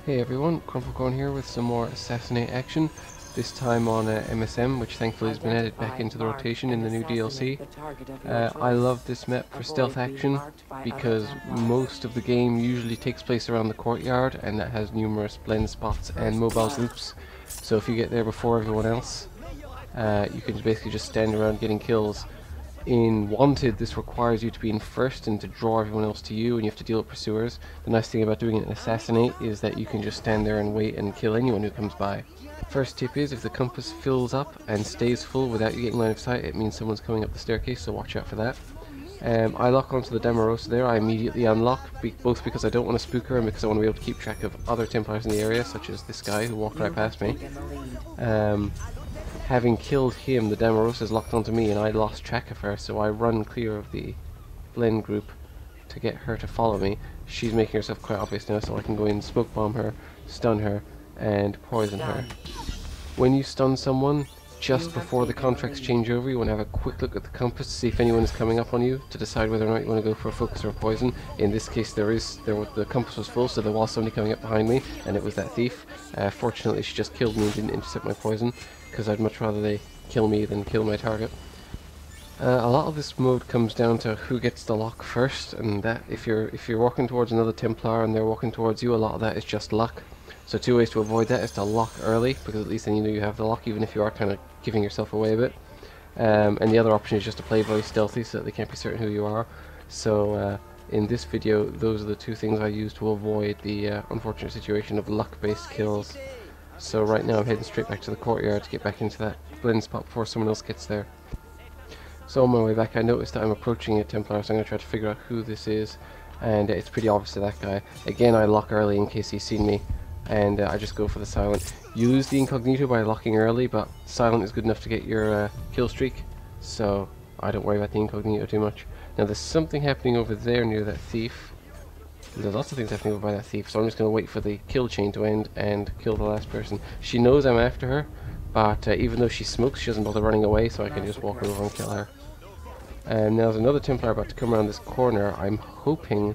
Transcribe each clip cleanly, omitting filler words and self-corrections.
Hey everyone, Crumplecorn here with some more Assassinate action, this time on MSM, which thankfully has been added back into the rotation in the new DLC. I love this map for stealth action because most of the game usually takes place around the courtyard, and that has numerous blend spots and mobile groups. So if you get there before everyone else, you can basically just stand around getting kills. In Wanted, this requires you to be in first and to draw everyone else to you, and you have to deal with pursuers. The nice thing about doing it in Assassinate is that you can just stand there and wait and kill anyone who comes by. First tip is, if the compass fills up and stays full without you getting line of sight, it means someone's coming up the staircase, so watch out for that. I lock onto the Damarosa there. I immediately unlock, both because I don't want to spook her and because I want to be able to keep track of other Templars in the area, such as this guy who walked right past me. Having killed him, the Damarosa is locked onto me and I lost track of her, so I run clear of the blend group to get her to follow me. She's making herself quite obvious now, so I can go in, smoke bomb her, stun her, and poison her. When you stun someone, just before the contracts change over, you want to have a quick look at the compass to see if anyone is coming up on you to decide whether or not you want to go for a focus or a poison. In this case, the compass was full, so there was somebody coming up behind me, and it was that thief. Fortunately, she just killed me and didn't intercept my poison, because I'd much rather they kill me than kill my target. A lot of this mode comes down to who gets the lock first, and that if you're walking towards another Templar and they're walking towards you, a lot of that is just luck. So two ways to avoid that is to lock early, because at least then you know you have the lock, even if you are kind of giving yourself away a bit. And the other option is just to play very stealthy so that they can't be certain who you are. So in this video, those are the two things I use to avoid the unfortunate situation of luck-based kills. So right now I'm heading straight back to the courtyard to get back into that blend spot before someone else gets there. So on my way back, I noticed that I'm approaching a Templar, so I'm going to try to figure out who this is. And it's pretty obvious to that guy. Again, I lock early in case he's seen me, and I just go for the silent. You lose the incognito by locking early, but silent is good enough to get your kill streak, so I don't worry about the incognito too much. Now there's something happening over there near that thief. There's lots of things happening over by that thief, so I'm just going to wait for the kill chain to end and kill the last person. She knows I'm after her, but even though she smokes, she doesn't bother running away, so I can just walk over and kill her. And now there's another Templar about to come around this corner. I'm hoping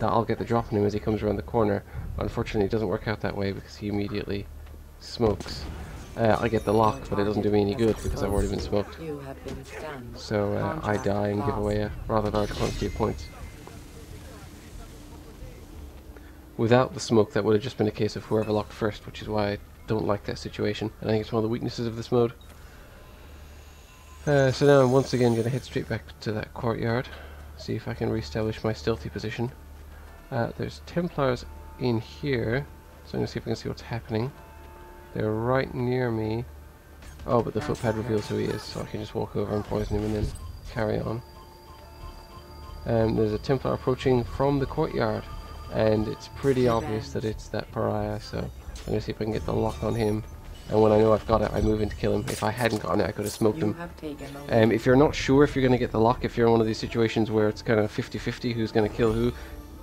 that I'll get the drop on him as he comes around the corner. Unfortunately, it doesn't work out that way because he immediately smokes. I get the lock, but it doesn't do me any good because I've already been smoked. So I die and give away a rather large quantity of points. Without the smoke, that would have just been a case of whoever locked first, which is why I don't like that situation. And I think it's one of the weaknesses of this mode. So now I'm once again going to head straight back to that courtyard, see if I can reestablish my stealthy position. There's Templars in here, so I'm going to see if I can see what's happening. They're right near me. Oh, but the footpad reveals who he is, so I can just walk over and poison him and then carry on. There's a Templar approaching from the courtyard, and it's pretty obvious that it's that pariah, so I'm going to see if I can get the lock on him. And when I know I've got it, I move in to kill him. If I hadn't gotten it, I could have smoked him. If you're not sure if you're going to get the lock, if you're in one of these situations where it's kind of 50-50 who's going to kill who,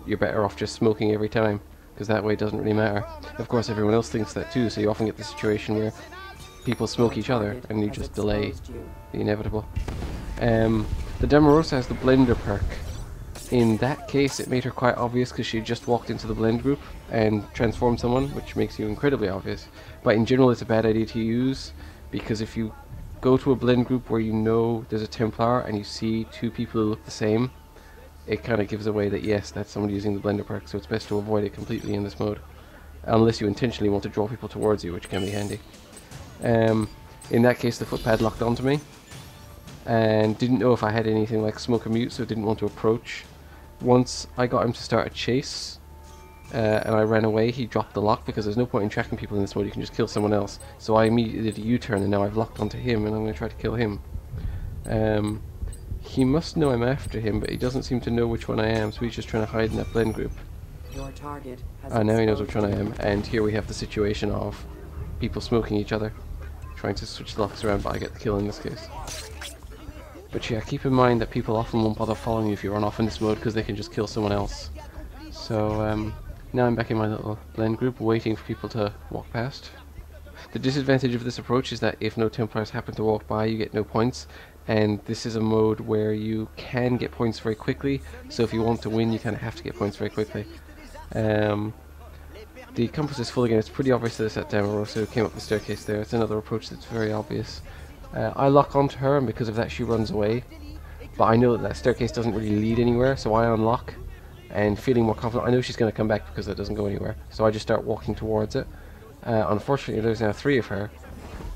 you're better off just smoking every time, because that way it doesn't really matter. Of course, everyone else thinks that too, so you often get the situation where people smoke each other, and you just delay the inevitable. The Damarosa has the blender perk. In that case, it made her quite obvious because she just walked into the blend group and transformed someone, which makes you incredibly obvious. But in general, it's a bad idea to use, because if you go to a blend group where you know there's a Templar and you see two people who look the same, it kind of gives away that yes, that's somebody using the blender perk, so it's best to avoid it completely in this mode. Unless you intentionally want to draw people towards you, which can be handy. In that case, the footpad locked onto me, and didn't know if I had anything like smoke or mute, so didn't want to approach. Once I got him to start a chase, and I ran away, he dropped the lock, because there's no point in tracking people in this mode, you can just kill someone else. So I immediately did a U-turn, and now I've locked onto him, and I'm going to try to kill him. He must know I'm after him, but he doesn't seem to know which one I am, so he's just trying to hide in that blend group. Your target has Now he knows which one I am, and here we have the situation of people smoking each other, trying to switch the locks around, but I get the kill in this case. But yeah, keep in mind that people often won't bother following you if you run off in this mode, because they can just kill someone else. So now I'm back in my little blend group, waiting for people to walk past. The disadvantage of this approach is that if no Templars happen to walk by, you get no points, and this is a mode where you can get points very quickly, so if you want to win, you kind of have to get points very quickly. The compass is full again. It's pretty obvious that it's that Damarosa who came up the staircase there. It's another approach that's very obvious. I lock onto her, and because of that she runs away. But I know that that staircase doesn't really lead anywhere, so I unlock. And feeling more confident, I know she's going to come back because it doesn't go anywhere. So I just start walking towards it. Unfortunately, there's now 3 of her.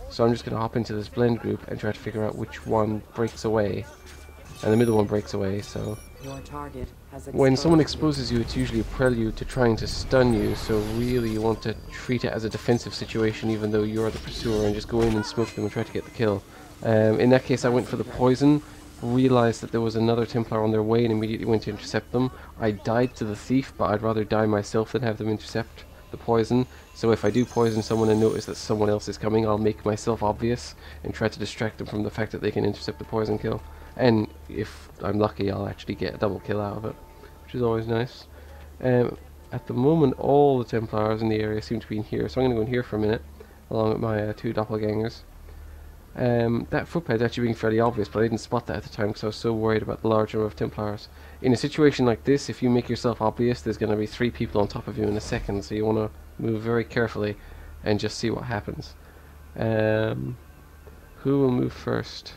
So I'm just going to hop into this blend group and try to figure out which one breaks away. And the middle one breaks away, so... Your target has When someone exposes you, it's usually a prelude to trying to stun you, so really you want to treat it as a defensive situation even though you're the pursuer, and just go in and smoke them and try to get the kill. In that case I went for the poison, realised that there was another Templar on their way and immediately went to intercept them. I died to the thief, but I'd rather die myself than have them intercept the poison, so if I do poison someone and notice that someone else is coming, I'll make myself obvious and try to distract them from the fact that they can intercept the poison kill. And if I'm lucky, I'll actually get a double kill out of it, which is always nice. At the moment, all the Templars in the area seem to be in here, so I'm going to go in here for a minute, along with my 2 doppelgangers. That footpad's actually being fairly obvious, but I didn't spot that at the time because I was so worried about the large number of Templars. In a situation like this, if you make yourself obvious, there's going to be 3 people on top of you in a second, so you want to move very carefully and just see what happens. Who will move first?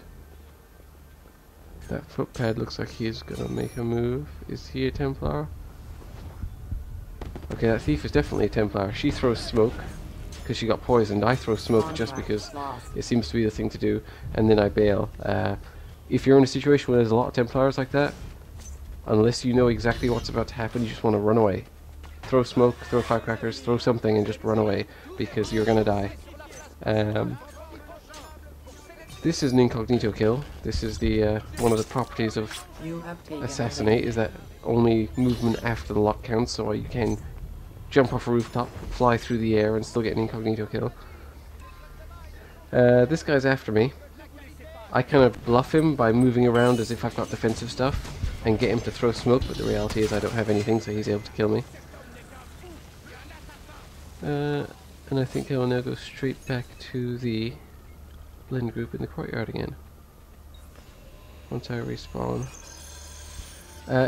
That footpad looks like he's going to make a move. Is he a Templar? Okay, that thief is definitely a Templar. She throws smoke because she got poisoned. I throw smoke just because it seems to be the thing to do, and then I bail. If you're in a situation where there's a lot of Templars like that, unless you know exactly what's about to happen, you just want to run away. Throw smoke, throw firecrackers, throw something and just run away, because you're going to die. This is an incognito kill. This is the one of the properties of Assassinate, is that only movement after the lock counts, so you can jump off a rooftop, fly through the air and still get an incognito kill. This guy's after me. I kind of bluff him by moving around as if I've got defensive stuff and get him to throw smoke, but the reality is I don't have anything, so he's able to kill me. And I think I will now go straight back to the blend group in the courtyard again once I respawn.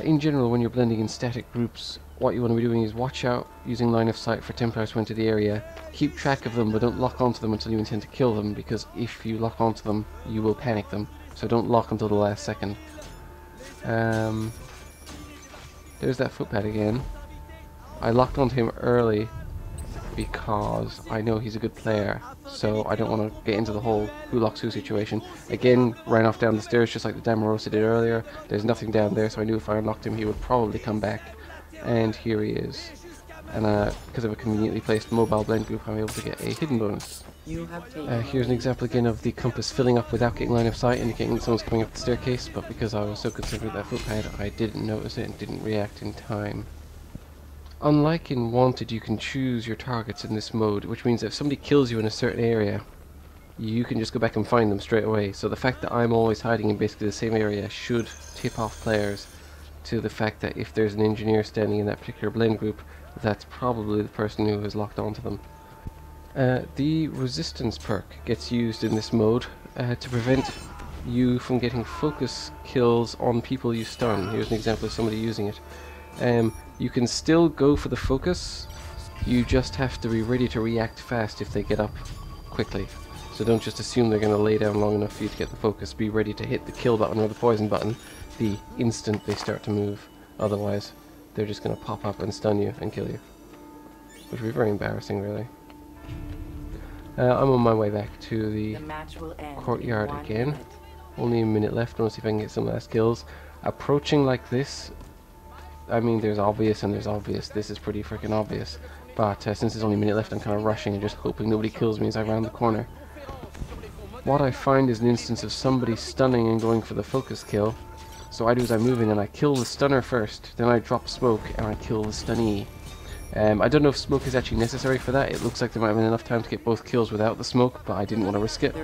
In general, when you're blending in static groups, what you want to be doing is watch out using line of sight for Templars to enter the area. Keep track of them, but don't lock onto them until you intend to kill them, because if you lock onto them, you will panic them. So don't lock until the last second. There's that footpad again. I locked onto him early because I know he's a good player, so I don't want to get into the whole who locks who situation. Again, ran off down the stairs just like the Damarosa did earlier. There's nothing down there, so I knew if I unlocked him he would probably come back. And here he is. And because of a conveniently placed mobile blend group, I'm able to get a hidden bonus. Here's an example again of the compass filling up without getting line of sight, indicating that someone's coming up the staircase, but because I was so concerned with that footpad, I didn't notice it and didn't react in time. Unlike in Wanted, you can choose your targets in this mode, which means that if somebody kills you in a certain area, you can just go back and find them straight away. So the fact that I'm always hiding in basically the same area should tip off players to the fact that if there's an engineer standing in that particular blend group, that's probably the person who has locked onto them. The resistance perk gets used in this mode to prevent you from getting focus kills on people you stun. Here's an example of somebody using it. You can still go for the focus, you just have to be ready to react fast if they get up quickly. So don't just assume they're going to lay down long enough for you to get the focus. Be ready to hit the kill button or the poison button the instant they start to move. Otherwise, they're just going to pop up and stun you and kill you. Which would be very embarrassing, really. I'm on my way back to the courtyard again. Only a minute left. I want to see if I can get some last kills. Approaching like this, I mean, there's obvious and there's obvious. This is pretty freaking obvious. But since there's only a minute left, I'm kind of rushing and just hoping nobody kills me as I round the corner. What I find is an instance of somebody stunning and going for the focus kill. So what I do is I move in and I kill the stunner first, then I drop smoke and I kill the stunnee. I don't know if smoke is actually necessary for that. It looks like there might have been enough time to get both kills without the smoke, but I didn't want to risk it.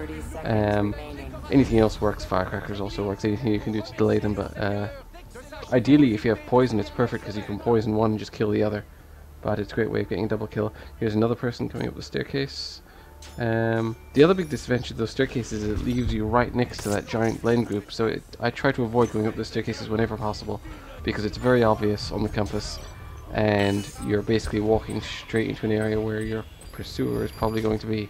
Anything else works. Firecrackers also works. Anything you can do to delay them, but ideally if you have poison it's perfect because you can poison one and just kill the other. But it's a great way of getting a double kill. Here's another person coming up the staircase. The other big disadvantage of those staircases is it leaves you right next to that giant blend group, so I try to avoid going up the staircases whenever possible because it's very obvious on the compass and you're basically walking straight into an area where your pursuer is probably going to be.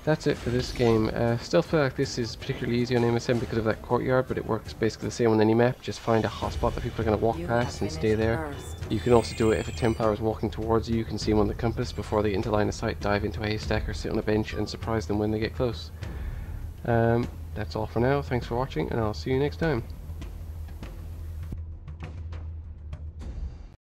That's it for this game. Still feel like this is particularly easy on MSM because of that courtyard, but it works basically the same on any map. Just find a hotspot that people are going to walk past and stay there. You can also do it if a Templar is walking towards you. You can see them on the compass before they get into line of sight, dive into a haystack or sit on a bench and surprise them when they get close. That's all for now. Thanks for watching, and I'll see you next time.